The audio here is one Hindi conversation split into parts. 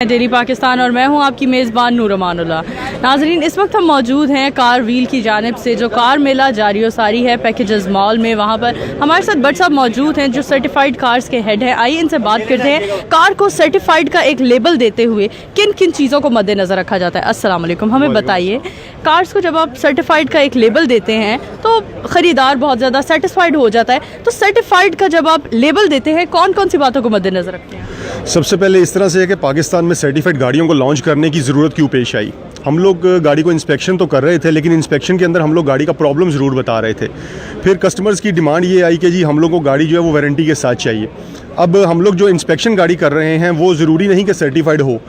डेली पाकिस्तान और मैं हूं आपकी मेज़बान नूर अमानुल्लाह। नाजरीन, इस वक्त हम मौजूद हैं कार व्हील की जानिब से जो कार मेला जारी और सारी है पैकेजेस मॉल में। वहां पर हमारे साथ भट्ट साहब मौजूद हैं जो सर्टिफाइड कार्स के हेड हैं। आइए इनसे बात करते हैं। कार को सर्टिफाइड का एक लेबल देते हुए किन किन चीज़ों को मद्देनज़र रखा जाता है। अस्सलाम वालेकुम, हमें बताइए, कार्स को जब आप सर्टिफाइड का एक लेबल देते हैं तो ख़रीदार बहुत ज़्यादा सेटिस्फाइड हो जाता है। तो सर्टिफाइड का जब आप लेबल देते हैं कौन कौन सी बातों को मद्देनज़र रखते हैं? सबसे पहले इस तरह से है कि पाकिस्तान में सर्टिफाइड गाड़ियों को लॉन्च करने की ज़रूरत क्यों पेश आई। हम लोग गाड़ी को इंस्पेक्शन तो कर रहे थे, लेकिन इंस्पेक्शन के अंदर हम लोग गाड़ी का प्रॉब्लम ज़रूर बता रहे थे। फिर कस्टमर्स की डिमांड ये आई कि जी हम लोग को गाड़ी जो है वो वारंटी के साथ चाहिए। अब हम लोग जो इंस्पेक्शन गाड़ी कर रहे हैं वो ज़रूरी नहीं कि सर्टिफाइड हो।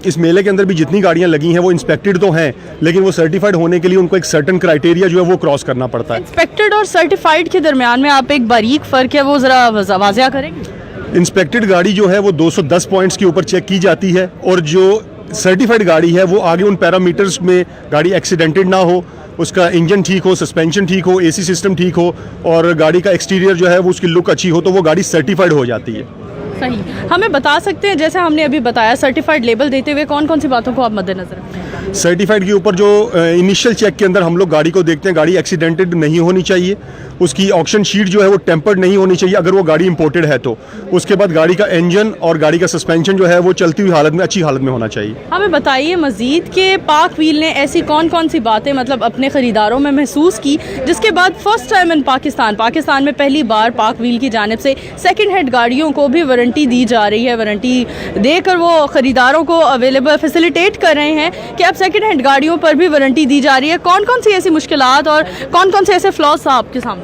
इस मेले के अंदर भी जितनी गाड़ियां लगी हैं वो इंस्पेक्टेड तो हैं, लेकिन वो सर्टिफाइड होने के लिए उनको एक सर्टेन क्राइटेरिया जो है वो क्रॉस करना पड़ता है। इंस्पेक्टेड और सर्टिफाइड के दरमियान में आप एक बारीक फ़र्क है वो ज़रा वाज़िया करेंगे? इंस्पेक्टेड गाड़ी जो है वो 210 पॉइंट्स के ऊपर चेक की जाती है, और जो सर्टिफाइड गाड़ी है वो आगे उन पैरामीटर्स में गाड़ी एक्सीडेंटेड ना हो, उसका इंजन ठीक हो, सस्पेंशन ठीक हो, एसी सिस्टम ठीक हो, और गाड़ी का एक्सटीरियर जो है वो उसकी लुक अच्छी हो, तो वो गाड़ी सर्टिफाइड हो जाती है। सही, हमें बता सकते हैं जैसे हमने अभी बताया सर्टिफाइड लेबल देते हुए कौन कौन सी बातों को आप मद्देनजर रखते हैं? सर्टिफाइड के ऊपर जो इनिशियल चेक के अंदर हम लोग गाड़ी को देखते हैं, गाड़ी एक्सीडेंटेड नहीं होनी चाहिए, उसकी ऑक्शन शीट जो है वो टेम्पर्ड नहीं होनी चाहिए अगर वो गाड़ी इंपोर्टेड है तो। उसके बाद गाड़ी का इंजन और गाड़ी का सस्पेंशन जो है वो चलती हुई हालत में अच्छी हालत में होना चाहिए। हमें बताइए मजीद के पाक व्हील ने ऐसी कौन कौन सी बातें मतलब अपने ख़रीदारों में महसूस की जिसके बाद फर्स्ट टाइम इन पाकिस्तान में पहली बार पाक व्हील की जानिब से सेकेंड हैंड गाड़ियों को भी वारंटी दी जा रही है। वारंटी देकर वो ख़रीदारों को अवेलेबल फैसिलिटेट कर रहे हैं कि अब सेकेंड हैंड गाड़ियों पर भी वारंटी दी जा रही है। कौन कौन सी ऐसी मुश्किलात और कौन कौन से ऐसे फ्लॉज आपके सामने?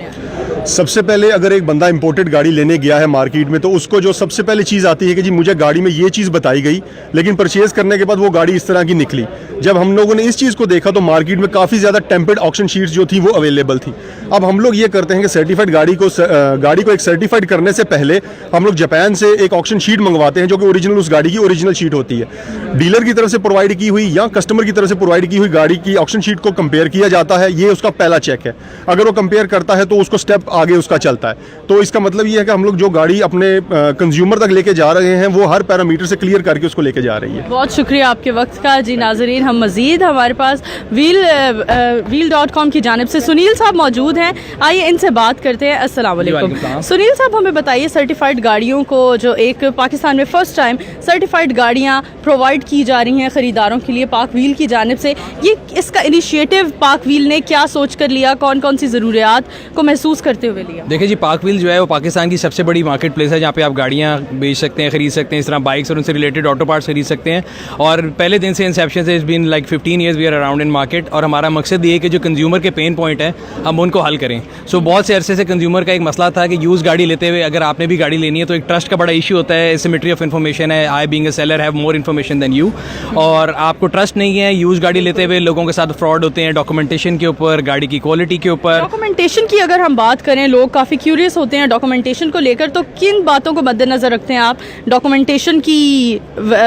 सबसे पहले अगर एक बंदा इंपोर्टेड गाड़ी लेने गया है मार्केट में, तो उसको जो सबसे पहले चीज़ आती है कि जी मुझे गाड़ी में ये चीज़ बताई गई, लेकिन परचेज़ करने के बाद वो गाड़ी इस तरह की निकली। जब हम लोगों ने इस चीज़ को देखा तो मार्केट में काफ़ी ज़्यादा टेम्पर्ड ऑक्शन शीट्स जो थी वो अवेलेबल थी। अब हम लोग ये करते हैं कि सर्टिफाइड गाड़ी को एक सर्टिफाइड करने से पहले हम लोग जापान से एक ऑक्शन शीट मंगवाते हैं जो कि ओरिजिनल उस गाड़ी की ओरिजिनल शीट होती है। डीलर की तरफ से प्रोवाइड की हुई या कस्टमर की तरफ से प्रोवाइड की हुई गाड़ी की ऑक्शन शीट को कंपेयर किया जाता है। ये उसका पहला चेक है। अगर वो कंपेयर करता है तो उसको स्टेप आगे उसका चलता है। तो इसका मतलब ये है कि हम लोग जो गाड़ी अपने कंज्यूमर तक लेके जा रहे हैं वो हर पैरामीटर से क्लियर करके उसको लेके जा रही है। बहुत शुक्रिया आपके वक्त का। जी नाजरीन, हम मजीद हमारे पास wheel.com की जानिब से सुनील साहब मौजूद हैं। आइए इनसे बात करते हैं। अस्सलाम वालेकुम सुनील साहब, हमें बताइए सर्टिफाइड गाड़ियों को जो एक पाकिस्तान में फर्स्ट टाइम सर्टिफाइड गाड़ियाँ प्रोवाइड की जा रही हैं ख़रीदारों के लिए पाक व्हील की जानिब से, ये इसका इनिशिएटिव पाक व्हील ने क्या सोच कर लिया, कौन कौन सी ज़रूरियात को महसूस करते हुए लिया? देखिए जी, पाक व्हील जो है वो पाकिस्तान की सबसे बड़ी मार्केट प्लेस है जहाँ पे आप गाड़ियाँ बेच सकते हैं, ख़रीद सकते हैं। इस तरह बाइक्स और उनसे रिलेटेड ऑटो पार्ट्स खरीद सकते हैं। और पहले दिन से इंसेप्शन से it's been like 15 years we are around in market. और हमारा मकसद ये है कि जो कंज्यूमर के पेन पॉइंट है हम उनको हल करें। सो बहुत से अरसे से कंज्यूमर का एक मसला था कि यूज़ गाड़ी लेते हुए अगर आपने भी गाड़ी लेनी है तो एक ट्रस्ट का बड़ा इशू होता है। सिमेट्री ऑफ इन्फॉर्मेशन है, I being a seller have more information than you, और आपको ट्रस्ट नहीं है। यूज़ गाड़ी लेते हुए लोगों के साथ फ्रॉड होते हैं डॉक्यूमेंटेशन के ऊपर, गाड़ी की क्वालिटी के ऊपर। डॉक्यूमेंटेशन की अगर हम बात करें, लोग काफ़ी क्यूरियस होते हैं डॉक्यूमेंटेशन को लेकर, तो किन बातों को मद्देनजर रखते हैं आप डॉक्यूमेंटेशन की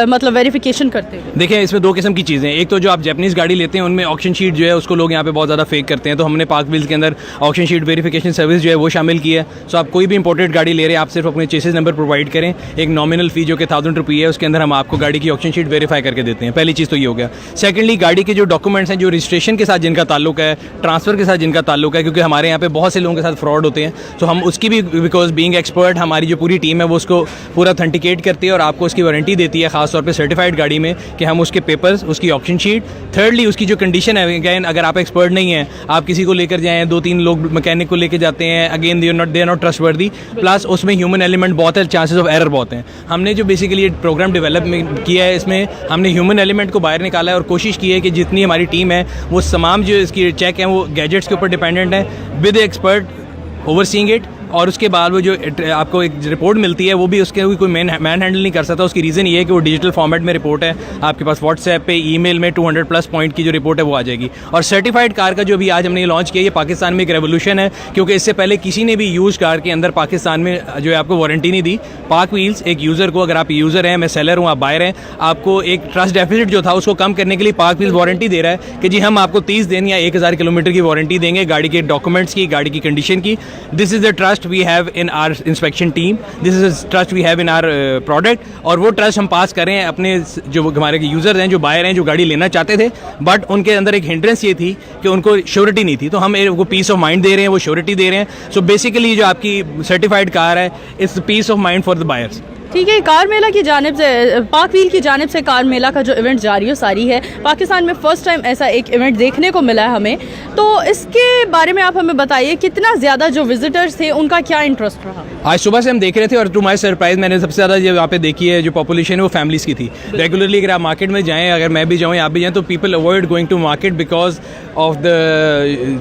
मतलब वेरिफिकेशन करते हैं? देखिए, इसमें दो किस्म की चीज़ें हैं। एक तो जो आप जैपनीज़ गाड़ी लेते हैं उनमें ऑक्शन शीट जो है उसको लोग यहाँ पे बहुत ज़्यादा फेक करते हैं, तो हमने पाक व्हील्स के अंदर ऑक्शन शीट वेरिफिकेशन सर्विस जो है वो शामिल की है। सो आप कोई भी इंपोर्टेड गाड़ी ले रहे हैं, आप सिर्फ अपने चेसिस नंबर प्रोवाइड करें, एक नॉमिनल फ़ी जो कि 1000 रुपये है, उसके अंदर हम आपको गाड़ी की ऑक्शन शीट वेरीफाई करके देते हैं। पहली चीज़ तो ये हो गया। सेकेंडली, गाड़ी के जो डॉक्यूमेंट्स हैं, जो रजिस्ट्रेशन के साथ जिनका ताल्लुक है, ट्रांसफ़र के साथ जिनका ताल्लुक है, क्योंकि हमारे यहाँ पे बहुत से लोगों के साथ फ्रॉड होते हैं, तो हम उसकी भी बिकॉज बीइंग एक्सपर्ट हमारी जो पूरी टीम है वो उसको पूरा ऑथेंटिकेट करती है और आपको उसकी वारंटी देती है, खासतौर पे सर्टिफाइड गाड़ी में, कि हम उसके पेपर्स, उसकी ऑक्शन शीट, थर्डली उसकी जो कंडीशन है, अगेन अगर आप एक्सपर्ट नहीं हैं, आप किसी को लेकर जाएँ, 2-3 लोग मैकेनिक को लेकर जाते हैं, again they are not trustworthy, plus उसमें ह्यूमन एलिमेंट बहुत है, चांसेस ऑफ एरर बहुत हैं। हमने जो बेसिकली प्रोग्राम डेवलप किया है, इसमें हमने ह्यूमन एलिमेंट को बाहर निकाला है और कोशिश की है कि जितनी हमारी टीम है वो तमाम जो इसकी चेक हैं वो गैजेट्स के ऊपर डिपेंडेंट है, विद एक्सपर्ट ओवरसीइंग इट। और उसके बाद वो जो आपको एक रिपोर्ट मिलती है वो भी उसके कोई मैन हैंडल नहीं कर सकता। उसकी रीज़न ये है कि वो डिजिटल फॉर्मेट में रिपोर्ट है, आपके पास व्हाट्सएप पे, ईमेल में 200+ पॉइंट की जो रिपोर्ट है वो आ जाएगी। और सर्टिफाइड कार का जो भी आज हमने लॉन्च किया, ये पाकिस्तान में एक रेवोल्यूशन है, क्योंकि इससे पहले किसी ने भी यूज़ कार के अंदर पाकिस्तान में जो है आपको वारंटी नहीं दी। पाक व्हील्स एक यूज़र को, अगर आप यूज़र हैं, मैं सेलर हूँ, आप बायर हैं, आपको एक ट्रस्ट डेफिसिट जो था उसको कम करने के लिए पाक व्हील्स वारंटी दे रहा है कि जी हम आपको 30 दिन या 1000 किलोमीटर की वारंटी देंगे गाड़ी के डॉक्यूमेंट्स की, गाड़ी की कंडीशन की। This is the trust trust we have in our inspection team, this is trust we have in our product, और वो ट्रस्ट हम पास कर रहे हैं अपने जो हमारे यूज़र हैं, जो बायर हैं, जो गाड़ी लेना चाहते थे, बट उनके अंदर एक हिंड्रेंस ये थी कि उनको श्योरिटी नहीं थी, तो हम वो पीस ऑफ माइंड दे रहे हैं, वो श्योरिटी दे रहे हैं। सो बेसिकली जो आपकी सर्टिफाइड कार है, it's peace of mind for the buyers. ठीक है, कार मेला की जानिब से, पाक व्हील की जानिब से कार मेला का जो इवेंट जारी हो सारी है, पाकिस्तान में फ़र्स्ट टाइम ऐसा एक इवेंट देखने को मिला है हमें, तो इसके बारे में आप हमें बताइए कितना ज़्यादा जो विजिटर्स थे उनका क्या इंटरेस्ट रहा? आज सुबह से हम देख रहे थे, और टू माई सरप्राइज मैंने सबसे ज़्यादा जो यहाँ पे देखी है, जो पॉपुलेशन है वो फैमिलीज़ की थी। रेगुलरली अगर आप मार्केट में जाएँ, अगर मैं भी जाऊँ, आप भी जाएँ, तो people avoid going to market because of the,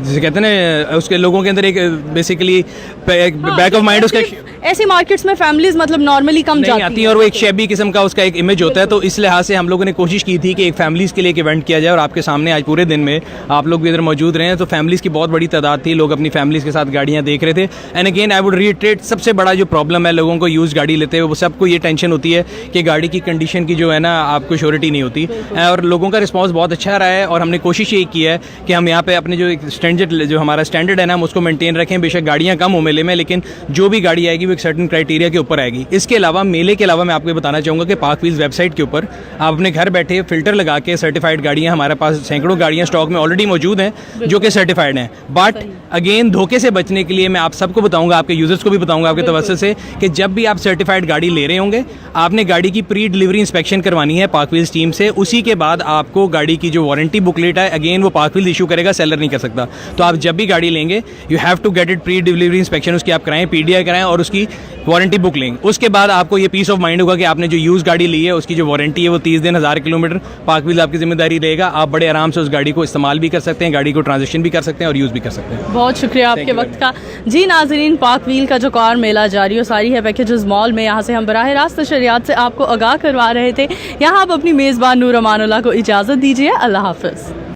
जैसे कहते हैं ना, उसके लोगों के अंदर एक बेसिकली बैक ऑफ माइंड उसका ऐसी मार्केट्स में फैमिलीज मतलब नॉर्मली कम नहीं आती हैं, और वो एक शैबी किस्म का उसका एक इमेज होता है। तो इस लिहाज से हम लोगों ने कोशिश की थी कि एक फैमिलीज़ के लिए एक इवेंट किया जाए, और आपके सामने आज पूरे दिन में आप लोग भी इधर मौजूद रहे हैं, तो फैमिलीज़ की बहुत बड़ी तादाद थी, लोग अपनी फैमिलीज़ के साथ गाड़ियाँ देख रहे थे। And again I would retreat, सबसे बड़ा जो प्रॉब्लम है लोगों को यूज़ गाड़ी लेते हुए, वो सबको ये टेंशन होती है कि गाड़ी की कंडीशन की जो है ना आपको श्योरिटी नहीं होती, और लोगों का रिस्पॉन्स बहुत अच्छा रहा है। और हमने कोशिश ये की है कि हम यहाँ पे अपने जो एक स्टैंडर्ड, जो हमारा स्टैंडर्ड है ना, हम उसको मेंटेन रखें। बेशक गाड़ियाँ कम हो मेले में, लेकिन जो भी गाड़ी आएगी वो एक सर्टेन क्राइटेरिया के ऊपर आएगी। इसके अलावा, मेले के अलावा, मैं आपको बताना चाहूँगा कि पाक व्हील्स वेबसाइट के ऊपर आप अपने घर बैठे फिल्टर लगा के सर्टिफाइड गाड़ियाँ, हमारे पास सैकड़ों गाड़ियाँ स्टॉक में ऑलरेडी मौजूद हैं जो कि सर्टिफाइड हैं। बट अगेन धोखे से बचने के लिए मैं आप सबको बताऊँगा, आपके यूजर्स को भी बताऊँगा आपके तवज्जुह से, कि जब भी आप सर्टिफाइड गाड़ी ले रहे होंगे, आपने गाड़ी की प्री डिलीवरी इंस्पेक्शन करवानी है पाक व्हील्स टीम से। उसी के बाद आपको गाड़ी की जो वारंटी बुकलेट है, अगेन वो पाक व्हील्स इशू करेगा, सेलर नहीं कर सकता। तो आप जब भी गाड़ी लेंगे, you have to get it pre delivery inspection, उसकी आप कराएं, PDI कराएं, और उसकी वारंटी बुक लेंगे। उसके बाद आपको ये पीस ऑफ माइंड होगा कि आपने जो यूज़ गाड़ी ली है, उसकी जो वारंटी है वो 30 दिन 1000 किलोमीटर पाक व्हील्स आपकी जिम्मेदारी रहेगा। आप बड़े आराम से उस गाड़ी को इस्तेमाल भी कर सकते हैं, गाड़ी को ट्रांजिशन भी कर सकते हैं, और यूज़ भी कर सकते हैं। बहुत शुक्रिया आपके वक्त का। जी नाजरीन, पाक व्हील का जो कार मेला जारी हो सारी है पैकेजेस मॉल में, यहाँ से हम बराह रास्त नशरियात से आपको आगाह करवा रहे थे। यहाँ आप अपनी मेज़बान नूर अमानुल्लाह को इजाज़त दीजिए। अल्लाह हाफ़िज़।